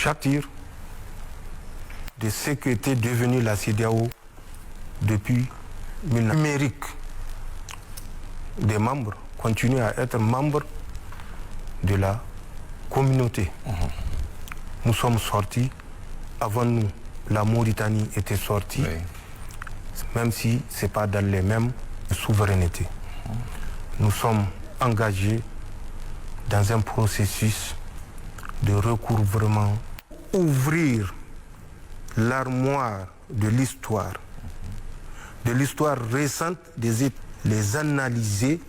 chaque tir de ce qu'était devenu la CEDEAO depuis le numérique des membres continue à être membres de la communauté. Nous sommes sortis, avant nous, la Mauritanie était sortie, même si ce n'est pas dans les mêmes souverainetés. Nous sommes engagés dans un processus de recouvrement, ouvrir l'armoire de l'histoire récente des États, les analyser,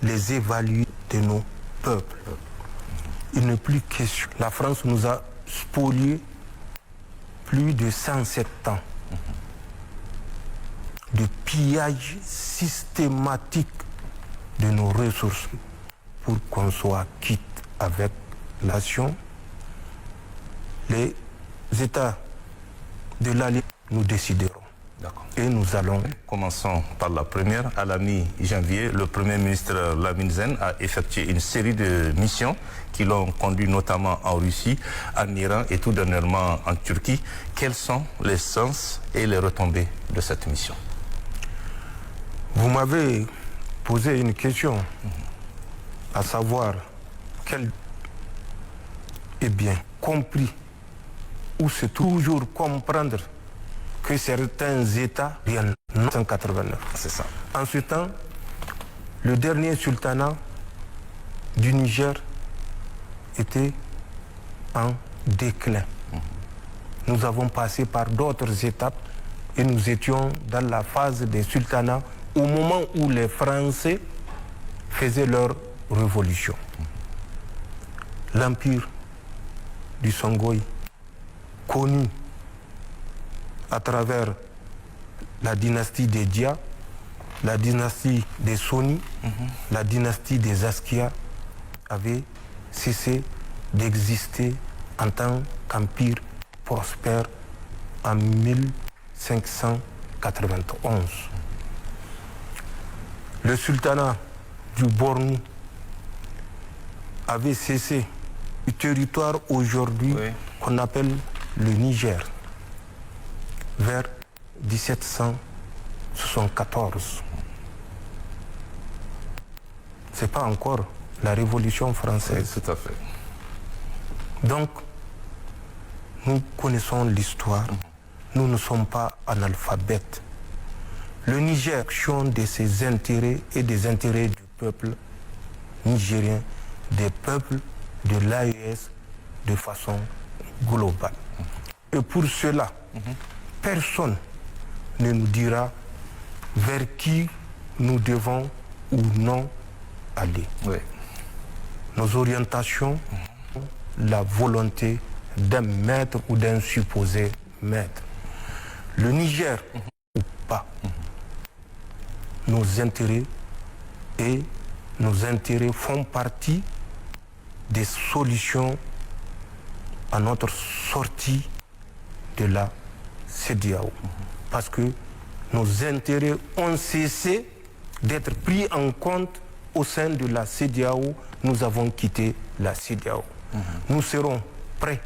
les évaluer de nos peuples. Il n'est plus question. La France nous a spolié plus de 107 ans de pillage systématique de nos ressources pour qu'on soit quitte avec la nation. Les États de l'Alliance, nous déciderons. Et nous allons. Commençons par la première. À la mi-janvier, le Premier ministre Lamine Zen a effectué une série de missions qui l'ont conduit notamment en Russie, en Iran et tout dernièrement en Turquie. Quels sont les sens et les retombées de cette mission? Vous m'avez posé une question, à savoir quel est bien compris ou c'est toujours comprendre que certains États viennent en 1989. C'est ça. En ce temps, le dernier sultanat du Niger était en déclin. Nous avons passé par d'autres étapes et nous étions dans la phase des sultanats au moment où les Français faisaient leur révolution. L'empire du Songhai, connu à travers la dynastie des Dia, la dynastie des Soni, la dynastie des Askia, avait cessé d'exister en tant qu'empire prospère en 1591. Le sultanat du Bornou avait cessé du territoire aujourd'hui qu'on appelle le Niger, vers 1774. Ce n'est pas encore la Révolution française. Oui, tout à fait. Donc, nous connaissons l'histoire. Nous ne sommes pas analphabètes. Le Niger, action de ses intérêts et des intérêts du peuple nigérien, des peuples de l'AES de façon globale. Et pour cela, personne ne nous dira vers qui nous devons ou non aller. Nos orientations, la volonté d'un maître ou d'un supposé maître. Le Niger ou pas, nos intérêts et nos intérêts font partie des solutions à notre sortie de la CEDEAO. Parce que nos intérêts ont cessé d'être pris en compte au sein de la CEDEAO. Nous avons quitté la CEDEAO. Nous serons prêts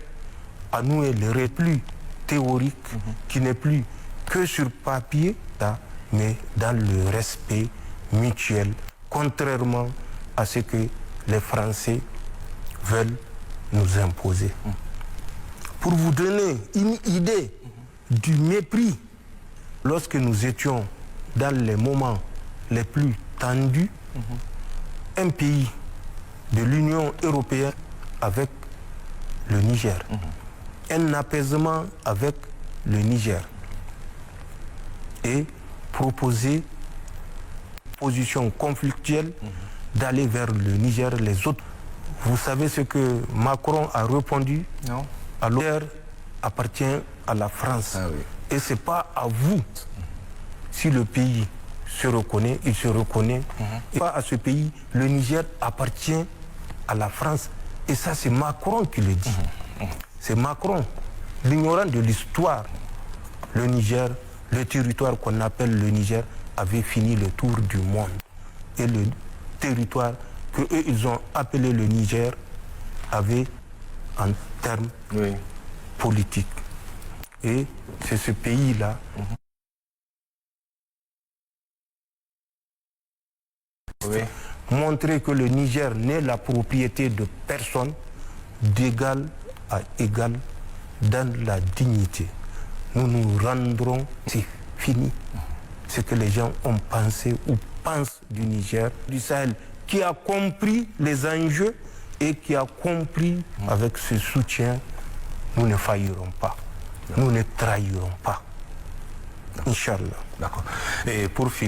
à nouer le repli théorique qui n'est plus que sur papier, mais dans le respect mutuel, contrairement à ce que les Français veulent nous imposer. Pour vous donner une idée du mépris, lorsque nous étions dans les moments les plus tendus, un pays de l'Union européenne avec le Niger, un apaisement avec le Niger et proposer une position conflictuelle d'aller vers le Niger, les autres. Vous savez ce que Macron a répondu? Non. Alors, le Niger appartient à la France. Et ce n'est pas à vous. Si le pays se reconnaît, il se reconnaît. Et pas à ce pays, le Niger appartient à la France. Et ça, c'est Macron qui le dit. C'est Macron, l'ignorant de l'histoire. Le Niger, le territoire qu'on appelle le Niger, avait fini le tour du monde. Et le territoire qu'eux, ils ont appelé le Niger, avait en termes politiques. Et c'est ce pays-là montrer que le Niger n'est la propriété de personne, d'égal à égal dans la dignité. Nous nous rendrons, c'est fini. Ce que les gens ont pensé ou pensent du Niger, du Sahel, qui a compris les enjeux et qui a compris avec ce soutien, nous ne faillirons pas, nous ne trahirons pas. Inch'Allah. D'accord. Et pour finir,